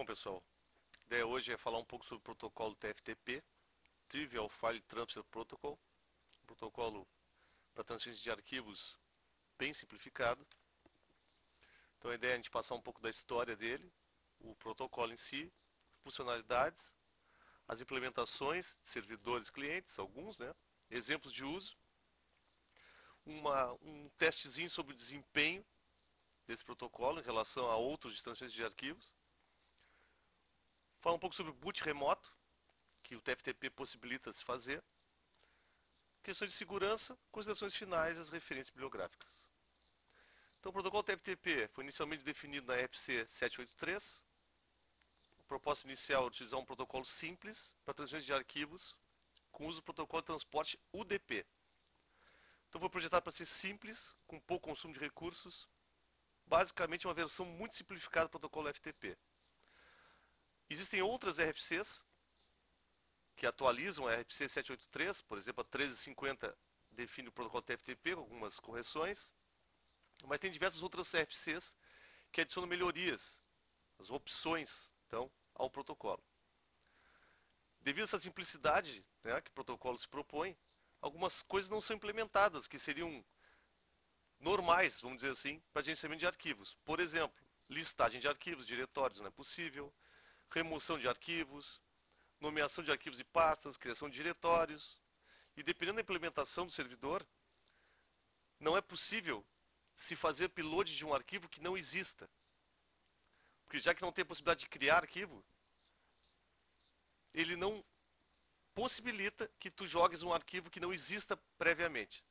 Bom, pessoal, a ideia hoje é falar um pouco sobre o protocolo TFTP, Trivial File Transfer Protocol, um protocolo para transferência de arquivos bem simplificado. Então a ideia é a gente passar um pouco da história dele, o protocolo em si, funcionalidades, as implementações de servidores clientes, alguns, né? Exemplos de uso, um testezinho sobre o desempenho desse protocolo em relação a outros de transferência de arquivos, falar um pouco sobre o boot remoto, que o TFTP possibilita se fazer, questões de segurança, considerações finais e as referências bibliográficas. Então, o protocolo TFTP foi inicialmente definido na RFC 783. A proposta inicial era utilizar um protocolo simples para transferência de arquivos com uso do protocolo de transporte UDP. Então, foi projetado para ser simples, com pouco consumo de recursos, basicamente uma versão muito simplificada do protocolo FTP. Existem outras RFCs que atualizam a RFC 783, por exemplo, a 1350 define o protocolo TFTP com algumas correções, mas tem diversas outras RFCs que adicionam melhorias, as opções, então, ao protocolo. Devido a essa simplicidade, né, que o protocolo se propõe, algumas coisas não são implementadas, que seriam normais, vamos dizer assim, para gerenciamento de arquivos. Por exemplo, listagem de arquivos, diretórios não é possível, remoção de arquivos, nomeação de arquivos e pastas, criação de diretórios. E dependendo da implementação do servidor, não é possível se fazer upload de um arquivo que não exista. Porque já que não tem a possibilidade de criar arquivo, ele não possibilita que tu jogues um arquivo que não exista previamente.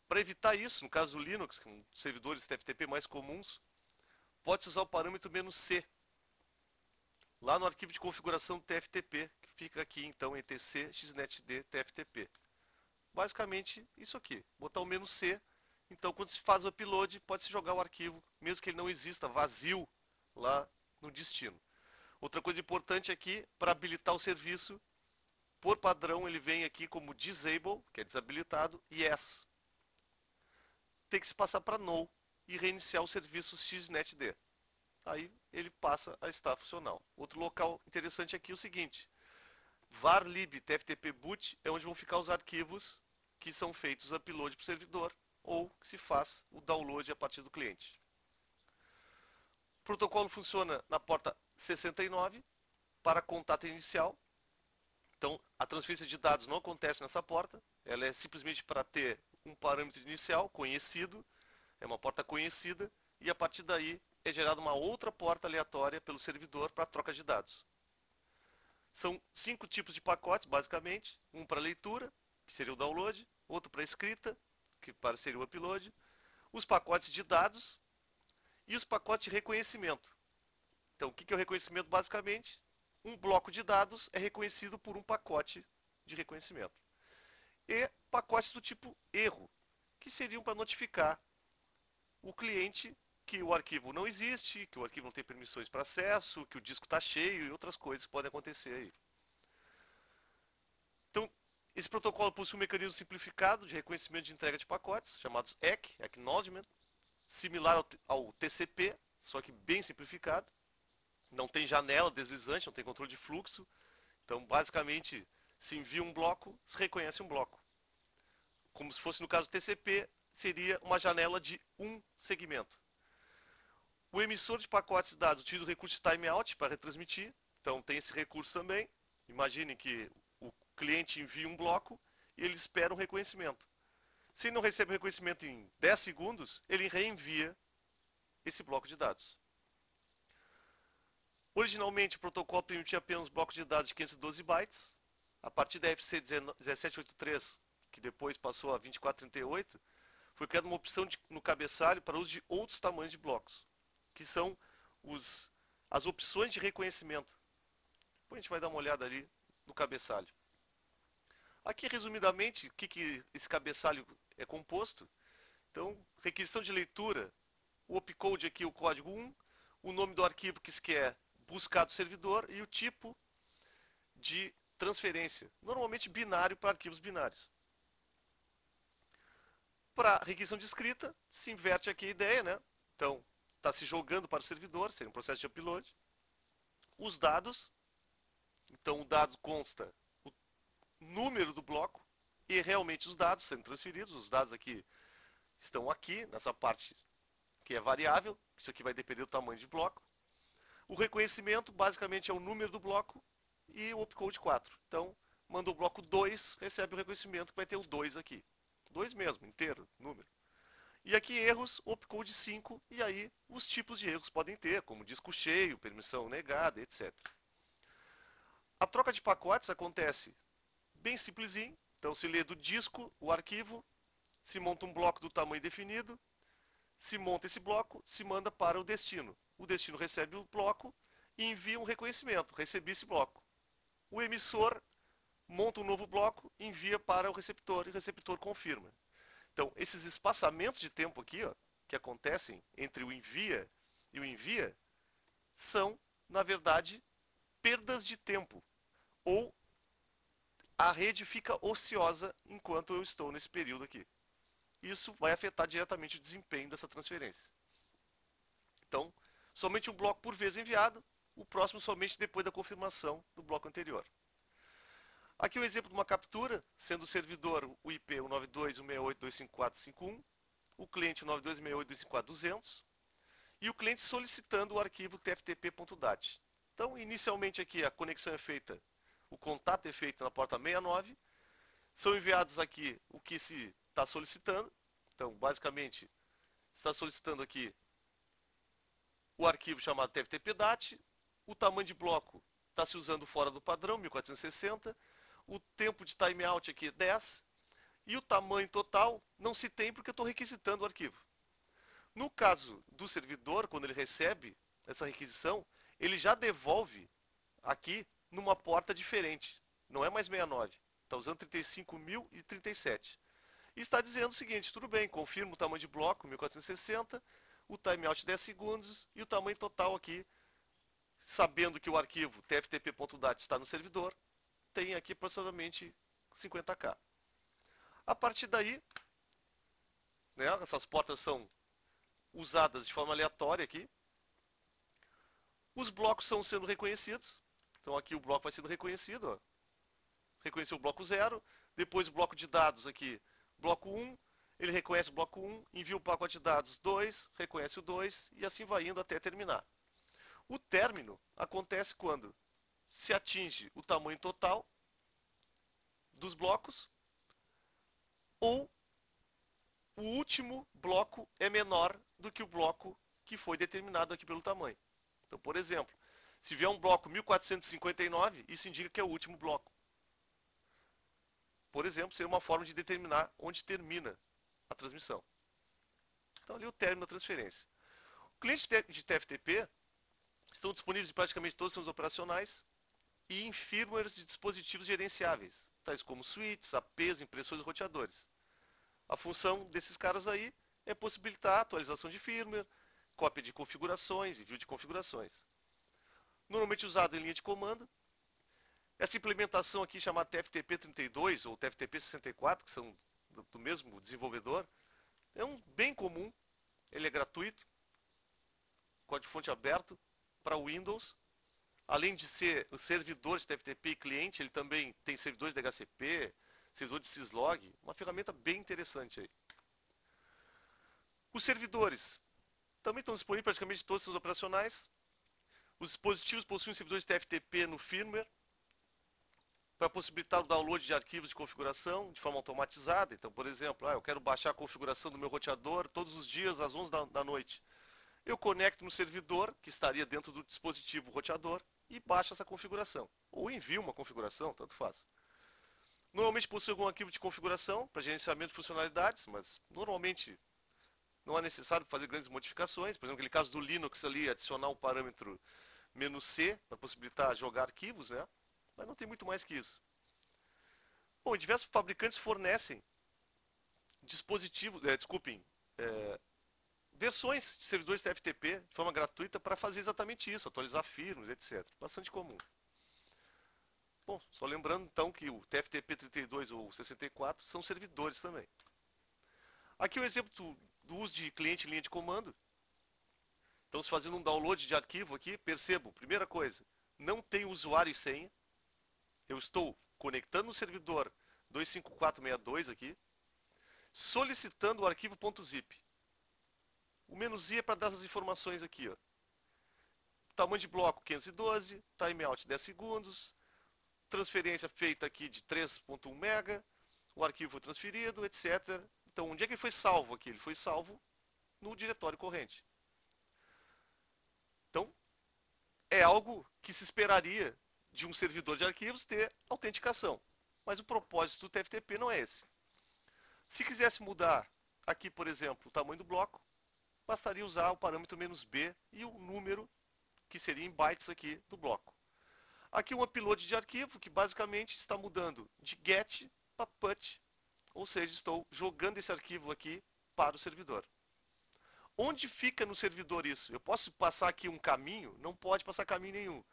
Para evitar isso, no caso do Linux, que são servidores TFTP mais comuns, pode-se usar o parâmetro "-c", lá no arquivo de configuração do TFTP, que fica aqui então etc xnetd tftp. Basicamente isso aqui, botar o "-c", então quando se faz o upload, pode-se jogar o arquivo, mesmo que ele não exista, vazio, lá no destino. Outra coisa importante aqui, para habilitar o serviço, por padrão ele vem aqui como disable, que é desabilitado, e yes. Tem que se passar para no e reiniciar o serviço xnetd. Aí ele passa a estar funcional. Outro local interessante aqui é o seguinte: varlib tftp boot é onde vão ficar os arquivos que são feitos upload para o servidor ou que se faz o download a partir do cliente. O protocolo funciona na porta 69 para contato inicial. Então, a transferência de dados não acontece nessa porta. Ela é simplesmente para ter um parâmetro inicial conhecido, é uma porta conhecida, e a partir daí é gerada uma outra porta aleatória pelo servidor para troca de dados. São 5 tipos de pacotes, basicamente. Um para leitura, que seria o download, outro para escrita, que seria o upload, os pacotes de dados e os pacotes de reconhecimento. Então, o que é o reconhecimento? Basicamente, um bloco de dados é reconhecido por um pacote de reconhecimento. E pacotes do tipo erro, que seriam para notificar o cliente que o arquivo não existe, que o arquivo não tem permissões para acesso, que o disco está cheio e outras coisas que podem acontecer aí. Então, esse protocolo possui um mecanismo simplificado de reconhecimento de entrega de pacotes, chamados ACK, Acknowledgement, similar ao TCP, só que bem simplificado. Não tem janela deslizante, não tem controle de fluxo. Então, basicamente, se envia um bloco, se reconhece um bloco. Como se fosse no caso do TCP, seria uma janela de um segmento. O emissor de pacotes de dados utiliza o recurso de timeout para retransmitir. Então, tem esse recurso também. Imaginem que o cliente envia um bloco e ele espera um reconhecimento. Se ele não recebe o reconhecimento em 10 segundos, ele reenvia esse bloco de dados. Originalmente, o protocolo permitia apenas blocos de dados de 512 bytes. A partir da FC 1783, que depois passou a 2438, foi criada uma opção no cabeçalho para uso de outros tamanhos de blocos, que são as opções de reconhecimento. Depois a gente vai dar uma olhada ali no cabeçalho. Aqui, resumidamente, o que esse cabeçalho é composto. Então, requisição de leitura, o opcode aqui, o código 1, o nome do arquivo que se quer buscar do servidor e o tipo de transferência, normalmente binário para arquivos binários. Para requisição de escrita, se inverte aqui a ideia, né? Então, está se jogando para o servidor, seria um processo de upload. os dados. Então o dado consta o número do bloco e realmente os dados sendo transferidos. Os dados aqui estão aqui, nessa parte que é variável. Isso aqui vai depender do tamanho de bloco. O reconhecimento basicamente é o número do bloco e o opcode 4. Então, manda o bloco 2, recebe o reconhecimento que vai ter o 2 aqui. 2 mesmo, inteiro, número. E aqui erros, opcode 5, e aí os tipos de erros podem ter, como disco cheio, permissão negada, etc. A troca de pacotes acontece bem simplesinho. Então se lê do disco o arquivo, se monta um bloco do tamanho definido, se monta esse bloco, se manda para o destino. O destino recebe o bloco e envia um reconhecimento. Recebi esse bloco. O emissor monta um novo bloco, envia para o receptor e o receptor confirma. Então, esses espaçamentos de tempo aqui, ó, que acontecem entre o envia e o envia, são, na verdade, perdas de tempo. Ou a rede fica ociosa enquanto eu estou nesse período aqui. Isso vai afetar diretamente o desempenho dessa transferência. Então, somente um bloco por vez enviado, o próximo somente depois da confirmação do bloco anterior. Aqui um exemplo de uma captura, sendo o servidor o IP 192.168.254.51, o cliente 192.168.254.200 e o cliente solicitando o arquivo tftp.dat. Então, inicialmente aqui a conexão é feita, o contato é feito na porta 69, são enviados aqui o que se está solicitando. Então, basicamente, está solicitando aqui o arquivo chamado tftp.dat, o tamanho de bloco está se usando fora do padrão, 1460, o tempo de timeout aqui é 10, e o tamanho total não se tem porque eu estou requisitando o arquivo. No caso do servidor, quando ele recebe essa requisição, ele já devolve aqui numa porta diferente. Não é mais 69, está usando 35.037. E está dizendo o seguinte, tudo bem, confirma o tamanho de bloco, 1460, o timeout 10 segundos e o tamanho total aqui, sabendo que o arquivo tftp.dat está no servidor, tem aqui aproximadamente 50K. A partir daí, né, essas portas são usadas de forma aleatória aqui. Os blocos estão sendo reconhecidos. Então aqui o bloco vai sendo reconhecido. Ó. Reconheceu o bloco 0. Depois o bloco de dados aqui, bloco 1. Ele reconhece o bloco 1, envia o pacote de dados 2, reconhece o 2 e assim vai indo até terminar. O término acontece quando se atinge o tamanho total dos blocos ou o último bloco é menor do que o bloco que foi determinado aqui pelo tamanho. Então, por exemplo, se vier um bloco 1459, isso indica que é o último bloco. Por exemplo, seria uma forma de determinar onde termina a transmissão. Então, ali é o término da transferência. Clientes de TFTP estão disponíveis em praticamente todos os sistemas operacionais e em firmwares de dispositivos gerenciáveis, tais como switches, APs, impressores e roteadores. A função desses caras aí é possibilitar a atualização de firmware, cópia de configurações, envio de configurações. Normalmente usado em linha de comando. Essa implementação aqui chamada TFTP32 ou TFTP64, que são do mesmo desenvolvedor, é bem comum. Ele é gratuito, código-fonte aberto para Windows. Além de ser os servidores TFTP e cliente, ele também tem servidores de DHCP, servidor de syslog, uma ferramenta bem interessante aí. Os servidores também estão disponíveis praticamente em todos os sistemas operacionais. Os dispositivos possuem servidores TFTP no firmware para possibilitar o download de arquivos de configuração de forma automatizada. Então, por exemplo, eu quero baixar a configuração do meu roteador todos os dias às 11 da noite. Eu conecto no servidor, que estaria dentro do dispositivo roteador, e baixo essa configuração. Ou envio uma configuração, tanto faz. Normalmente possui algum arquivo de configuração para gerenciamento de funcionalidades, mas normalmente não é necessário fazer grandes modificações. Por exemplo, aquele caso do Linux ali, adicionar o parâmetro "-c" para possibilitar jogar arquivos, né? Mas não tem muito mais que isso. Bom, diversos fabricantes fornecem dispositivos, versões de servidores TFTP de forma gratuita para fazer exatamente isso, atualizar firmwares, etc. Bastante comum. Bom, só lembrando então que o TFTP 32 ou 64 são servidores também. Aqui o exemplo do uso de cliente em linha de comando. Estamos fazendo um download de arquivo aqui, percebo, primeira coisa, não tem usuário e senha. Eu estou conectando no servidor 25462 aqui, solicitando o arquivo .zip. O menuzinho é para dar essas informações aqui, ó. Tamanho de bloco 512, timeout 10 segundos, transferência feita aqui de 3.1 MB, o arquivo foi transferido, etc. Então, onde é que ele foi salvo aqui? Ele foi salvo no diretório corrente. Então, é algo que se esperaria de um servidor de arquivos ter autenticação. Mas o propósito do TFTP não é esse. Se quisesse mudar aqui, por exemplo, o tamanho do bloco, bastaria usar o parâmetro "-b" e o número, que seria em bytes aqui, do bloco. Aqui um upload de arquivo, que basicamente está mudando de get para put, ou seja, estou jogando esse arquivo aqui para o servidor. Onde fica no servidor isso? Eu posso passar aqui um caminho? Não pode passar caminho nenhum.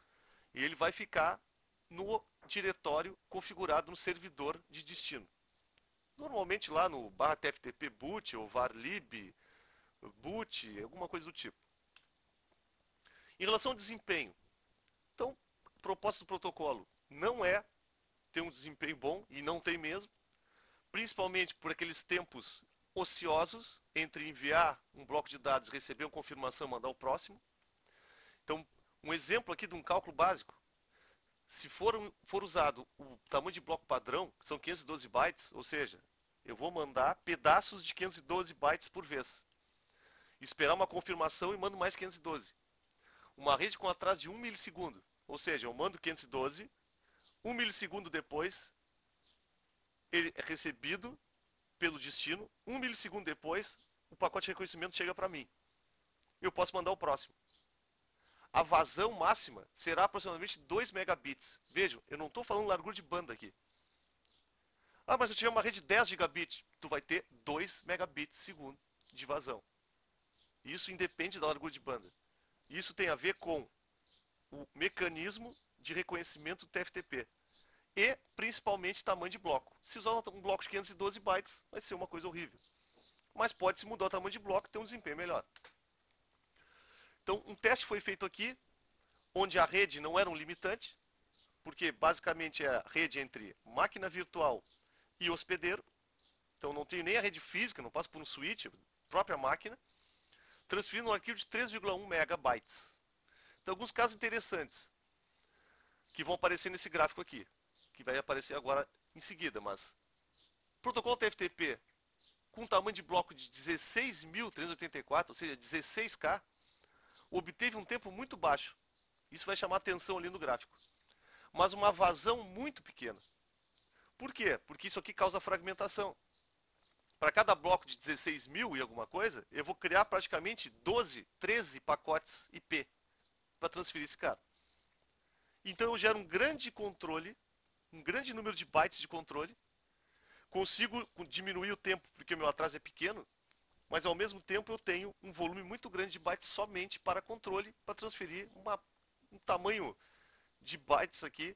E ele vai ficar no diretório configurado no servidor de destino. Normalmente lá no /tftp boot ou varlib boot, alguma coisa do tipo. Em relação ao desempenho, então, o propósito do protocolo não é ter um desempenho bom, e não tem mesmo, principalmente por aqueles tempos ociosos entre enviar um bloco de dados, receber uma confirmação e mandar o próximo. Então, um exemplo aqui de um cálculo básico. Se for usado o tamanho de bloco padrão, que são 512 bytes, ou seja, eu vou mandar pedaços de 512 bytes por vez. Esperar uma confirmação e mando mais 512. Uma rede com atraso de 1 milissegundo, ou seja, eu mando 512, 1 milissegundo depois, ele é recebido pelo destino, 1 milissegundo depois, o pacote de reconhecimento chega para mim. Eu posso mandar o próximo. A vazão máxima será aproximadamente 2 megabits. Vejam, eu não estou falando largura de banda aqui. Ah, mas eu tiver uma rede de 10 gigabits, tu vai ter 2 megabits segundo de vazão. Isso independe da largura de banda. Isso tem a ver com o mecanismo de reconhecimento do TFTP. E, principalmente, tamanho de bloco. Se usar um bloco de 512 bytes, vai ser uma coisa horrível. Mas pode-se mudar o tamanho de bloco e ter um desempenho melhor. Então, um teste foi feito aqui, onde a rede não era um limitante, porque basicamente é a rede entre máquina virtual e hospedeiro. Então, não tenho nem a rede física, não passo por um switch, própria máquina. Transferindo um arquivo de 3,1 megabytes. Então, alguns casos interessantes que vão aparecer nesse gráfico aqui, que vai aparecer agora em seguida, mas protocolo TFTP com tamanho de bloco de 16.384, ou seja, 16K, obteve um tempo muito baixo. Isso vai chamar atenção ali no gráfico. Mas uma vazão muito pequena. Por quê? Porque isso aqui causa fragmentação. Para cada bloco de 16.000 e alguma coisa, eu vou criar praticamente 12, 13 pacotes IP para transferir esse cara. Então eu gero um grande controle, um grande número de bytes de controle, consigo diminuir o tempo porque o meu atraso é pequeno, mas ao mesmo tempo eu tenho um volume muito grande de bytes somente para controle, para transferir um tamanho de bytes aqui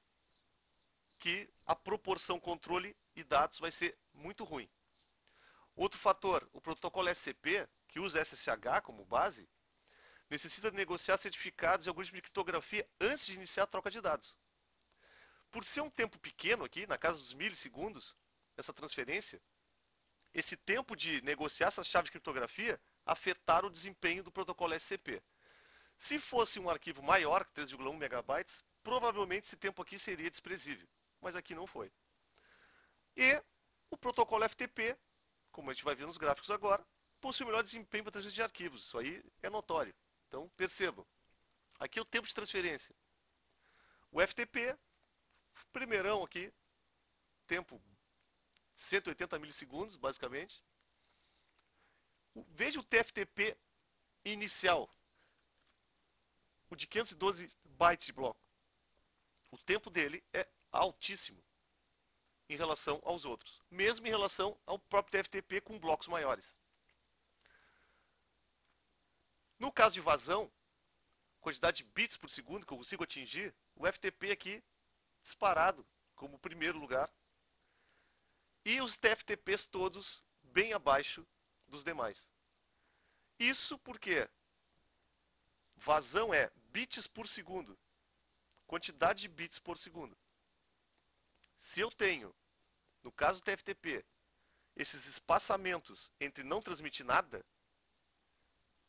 que a proporção controle e dados vai ser muito ruim. Outro fator, o protocolo SCP, que usa SSH como base, necessita negociar certificados e algoritmos de criptografia antes de iniciar a troca de dados. Por ser um tempo pequeno aqui, na casa dos milissegundos, essa transferência, esse tempo de negociar essas chaves de criptografia afetar o desempenho do protocolo SCP. Se fosse um arquivo maior que 3,1 megabytes, provavelmente esse tempo aqui seria desprezível, mas aqui não foi. E o protocolo FTP, como a gente vai ver nos gráficos agora, possui o melhor desempenho para transferência de arquivos. Isso aí é notório. Então, percebam. Aqui é o tempo de transferência. O FTP, primeirão aqui, tempo 180 milissegundos, basicamente. Veja o TFTP inicial, o de 512 bytes de bloco. O tempo dele é altíssimo em relação aos outros, mesmo em relação ao próprio TFTP com blocos maiores. No caso de vazão, quantidade de bits por segundo que eu consigo atingir, o FTP aqui disparado como primeiro lugar. E os TFTPs todos bem abaixo dos demais. Isso porque vazão é bits por segundo. quantidade de bits por segundo. Se eu tenho, no caso do TFTP, esses espaçamentos entre não transmitir nada,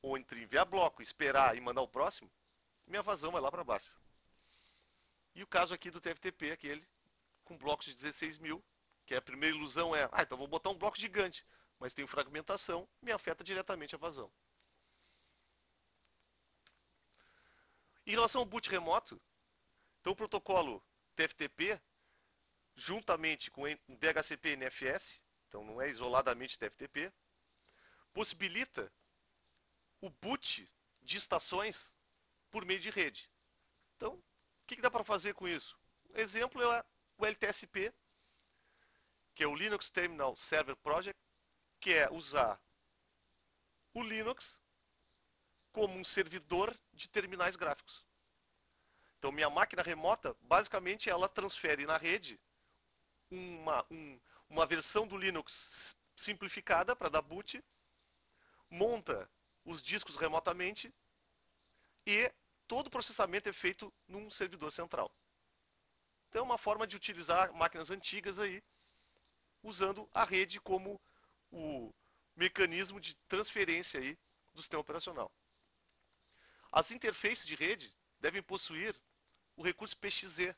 ou entre enviar bloco, esperar e mandar o próximo, minha vazão vai lá para baixo. E o caso aqui do TFTP, aquele com blocos de 16.000, que a primeira ilusão é, então vou botar um bloco gigante, mas tem fragmentação, me afeta diretamente a vazão. Em relação ao boot remoto, então o protocolo TFTP, juntamente com o DHCP e NFS, então não é isoladamente TFTP, possibilita o boot de estações por meio de rede. Então, o que dá para fazer com isso? Um exemplo é o LTSP, que é o Linux Terminal Server Project, que é usar o Linux como um servidor de terminais gráficos. Então, minha máquina remota, basicamente, ela transfere na rede uma versão do Linux simplificada para dar boot, monta os discos remotamente e todo o processamento é feito num servidor central. Então, é uma forma de utilizar máquinas antigas aí, usando a rede como o mecanismo de transferência aí do sistema operacional. As interfaces de rede devem possuir o recurso PXZ,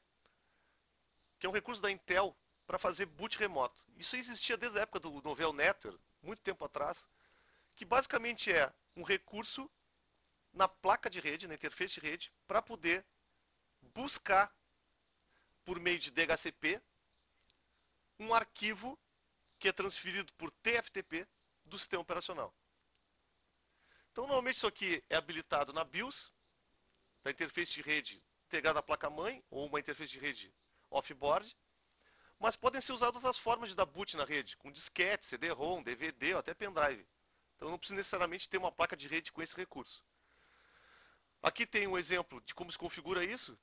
que é um recurso da Intel para fazer boot remoto. Isso existia desde a época do Novell Network, muito tempo atrás, que basicamente é um recurso na placa de rede, na interface de rede, para poder buscar, por meio de DHCP, um arquivo que é transferido por TFTP do sistema operacional. Então, normalmente isso aqui é habilitado na BIOS, da interface de rede integrada à placa-mãe, ou uma interface de rede off-board, mas podem ser usadas outras formas de dar boot na rede, com disquete, CD-ROM, DVD ou até pendrive. Então não precisa necessariamente ter uma placa de rede com esse recurso. Aqui tem um exemplo de como se configura isso.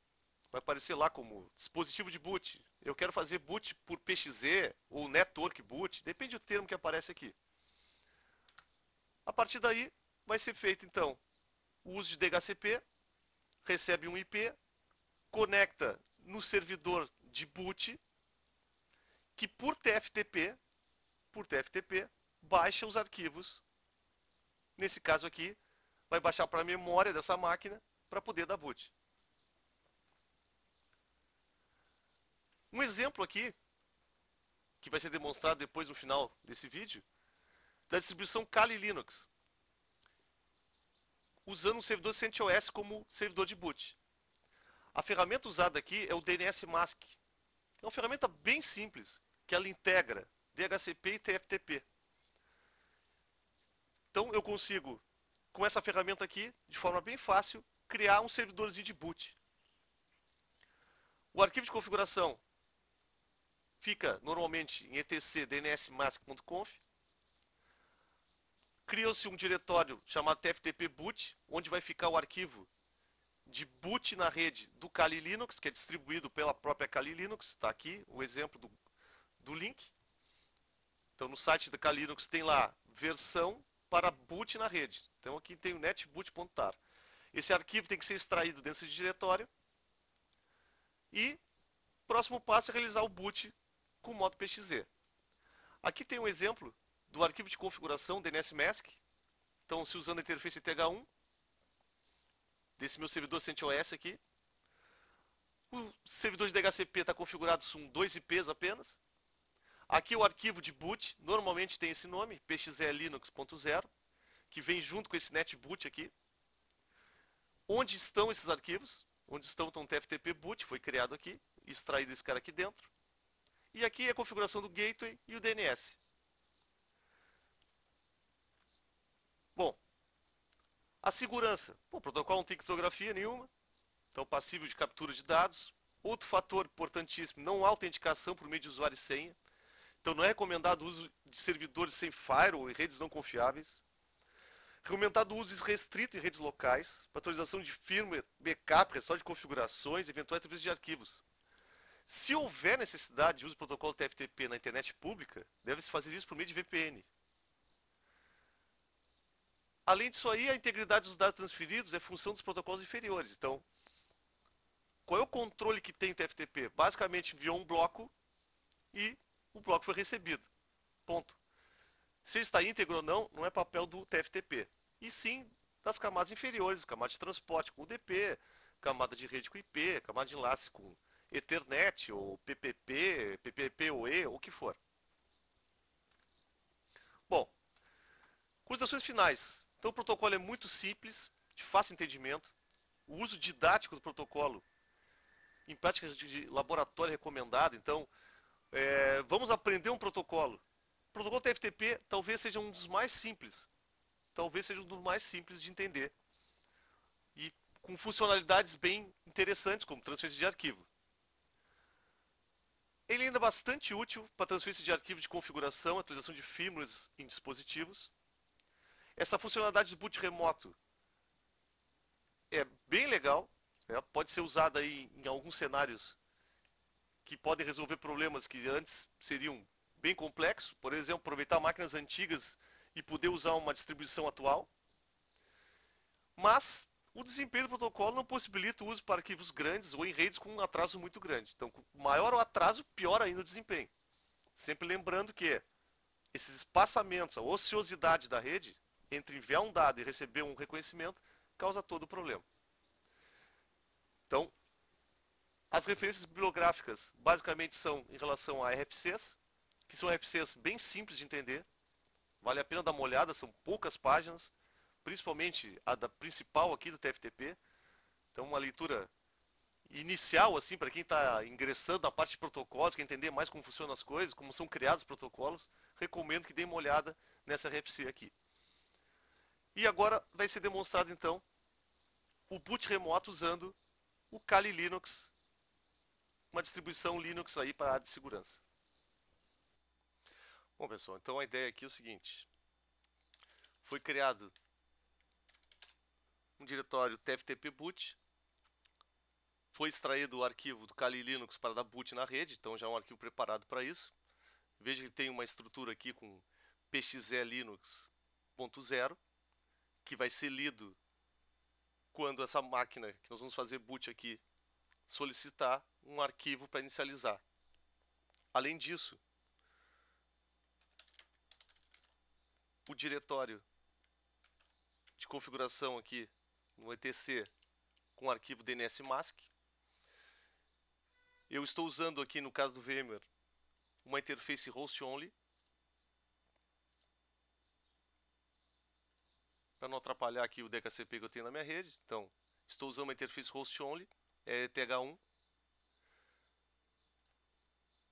Vai aparecer lá como dispositivo de boot. Eu quero fazer boot por PXZ ou network boot, depende do termo que aparece aqui. A partir daí, vai ser feito então o uso de DHCP, recebe um IP, conecta no servidor de boot, que por TFTP, baixa os arquivos. Nesse caso aqui, vai baixar para a memória dessa máquina para poder dar boot. Um exemplo aqui, que vai ser demonstrado depois no final desse vídeo, da distribuição Kali Linux, usando um servidor CentOS como servidor de boot. A ferramenta usada aqui é o DNS Mask. É uma ferramenta bem simples, que ela integra DHCP e TFTP. Então eu consigo, com essa ferramenta aqui, de forma bem fácil, criar um servidorzinho de boot. O arquivo de configuração fica normalmente em etc dnsmask.conf. Criou-se um diretório chamado tftp boot, onde vai ficar o arquivo de boot na rede do Kali Linux, que é distribuído pela própria Kali Linux. Está aqui o exemplo do link. Então no site da Kali Linux tem lá versão para boot na rede. Então aqui tem o netboot.tar. Esse arquivo tem que ser extraído desse diretório. E o próximo passo é realizar o boot com o modo PXZ. Aqui tem um exemplo do arquivo de configuração DNSMask. Então, se usando a interface TH1, desse meu servidor CentOS aqui. O servidor de DHCP está configurado com 2 IPs apenas. Aqui o arquivo de boot, normalmente tem esse nome, pxelinux.0, que vem junto com esse netboot aqui. Onde estão esses arquivos? Onde estão o tftp boot, foi criado aqui, extraído esse cara aqui dentro. E aqui é a configuração do gateway e o DNS. Bom, a segurança. O protocolo não tem criptografia nenhuma, então passível de captura de dados. Outro fator importantíssimo, não há autenticação por meio de usuário e senha. Então não é recomendado o uso de servidores sem firewall e redes não confiáveis. Recomendado o uso restrito em redes locais, para atualização de firmware, backup, restore de configurações, eventuais serviços de arquivos. Se houver necessidade de uso do protocolo TFTP na internet pública, deve-se fazer isso por meio de VPN. Além disso aí, a integridade dos dados transferidos é função dos protocolos inferiores. Então, Qual é o controle que tem TFTP? Basicamente enviou um bloco e o bloco foi recebido. Ponto. Se está íntegro ou não, não é papel do TFTP. E sim das camadas inferiores, camada de transporte com UDP, camada de rede com IP, camada de enlace com Ethernet, ou PPP, PPPoE, ou o que for. Bom, considerações finais. Então o protocolo é muito simples, de fácil entendimento. O uso didático do protocolo em práticas de laboratório recomendado. Então, vamos aprender um protocolo. O protocolo TFTP talvez seja um dos mais simples. Talvez seja um dos mais simples de entender. E com funcionalidades bem interessantes, como transferência de arquivo. Ele ainda é bastante útil para transferência de arquivos de configuração, atualização de firmwares em dispositivos. Essa funcionalidade de boot remoto é bem legal, né? Pode ser usada aí em alguns cenários que podem resolver problemas que antes seriam bem complexos. Por exemplo, aproveitar máquinas antigas e poder usar uma distribuição atual. Mas o desempenho do protocolo não possibilita o uso para arquivos grandes ou em redes com um atraso muito grande. Então, maior o atraso, pior ainda o desempenho. Sempre lembrando que esses espaçamentos, a ociosidade da rede, entre enviar um dado e receber um reconhecimento, causa todo o problema. Então, as referências bibliográficas basicamente são em relação a RFCs, que são RFCs bem simples de entender. Vale a pena dar uma olhada, são poucas páginas, principalmente a da principal aqui do TFTP. Então, uma leitura inicial, assim, para quem está ingressando na parte de protocolos, quer entender mais como funcionam as coisas, como são criados os protocolos, recomendo que dê uma olhada nessa RFC aqui. E agora vai ser demonstrado, então, o boot remoto usando o Kali Linux, uma distribuição Linux aí para a área de segurança. Bom, pessoal, então a ideia aqui é o seguinte. Foi criado um diretório tftp boot, foi extraído o arquivo do Kali Linux para dar boot na rede, então já é um arquivo preparado para isso. Veja que tem uma estrutura aqui com pxe linux.0, que vai ser lido quando essa máquina que nós vamos fazer boot aqui solicitar um arquivo para inicializar. Além disso, o diretório de configuração aqui no etc com o arquivo dnsmasq. Eu estou usando aqui no caso do VMware uma interface host only para não atrapalhar aqui o DHCP que eu tenho na minha rede. Então, estou usando uma interface host only, é TH1.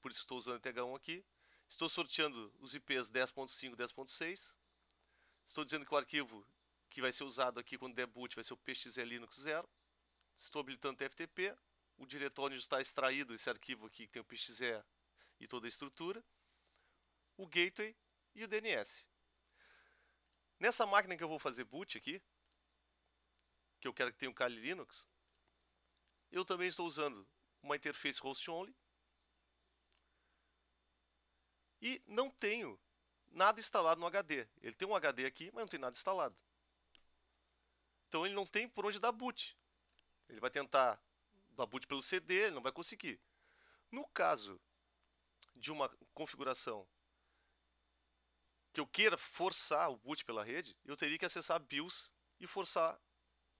Por isso estou usando TH1 aqui. Estou sorteando os IPs 10.5 e 10.6. Estou dizendo que o arquivo que vai ser usado aqui quando der boot vai ser o pxe linux 0. Estou habilitando TFTP. O diretório onde está extraído esse arquivo aqui, que tem o pxe e toda a estrutura. O gateway e o DNS. Nessa máquina que eu vou fazer boot aqui, que eu quero que tenha o Kali Linux, eu também estou usando uma interface host only e não tenho nada instalado no HD. Ele tem um HD aqui, mas não tem nada instalado. Então ele não tem por onde dar boot. Ele vai tentar dar boot pelo CD, ele não vai conseguir. No caso de uma configuração que eu queira forçar o boot pela rede, eu teria que acessar BIOS e forçar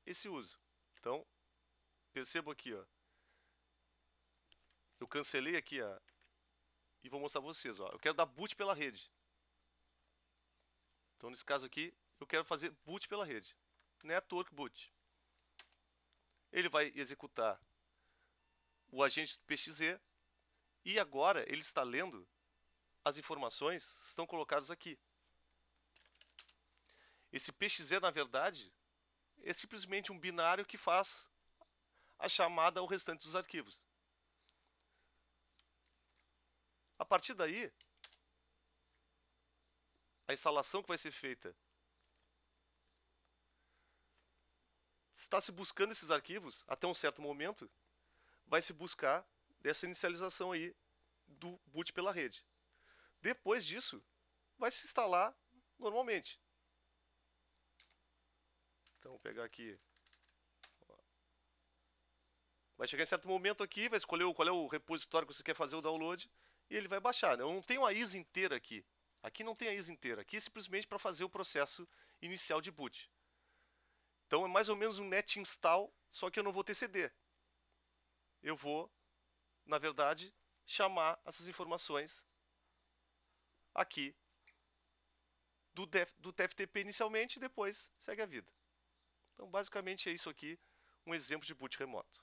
esse uso. Então, percebo aqui, ó. Eu cancelei aqui e vou mostrar para vocês, ó. Eu quero dar boot pela rede. Então, nesse caso aqui, eu quero fazer boot pela rede. Network boot. Ele vai executar o agente PXE e agora ele está lendo as informações que estão colocadas aqui. Esse PXE, na verdade, é simplesmente um binário que faz a chamada ao restante dos arquivos. A partir daí, a instalação que vai ser feita está se buscando esses arquivos até um certo momento, vai se buscar dessa inicialização aí do boot pela rede. Depois disso, vai se instalar normalmente. Então, vou pegar aqui. Vai chegar em certo momento aqui, vai escolher qual é o repositório que você quer fazer o download e ele vai baixar. Eu não tenho a ISO inteira aqui. Aqui não tem a ISO inteira. Aqui é simplesmente para fazer o processo inicial de boot. Então é mais ou menos um net install, só que eu não vou ter CD. Eu vou, na verdade, chamar essas informações aqui do TFTP inicialmente e depois segue a vida. Então basicamente é isso aqui, um exemplo de boot remoto.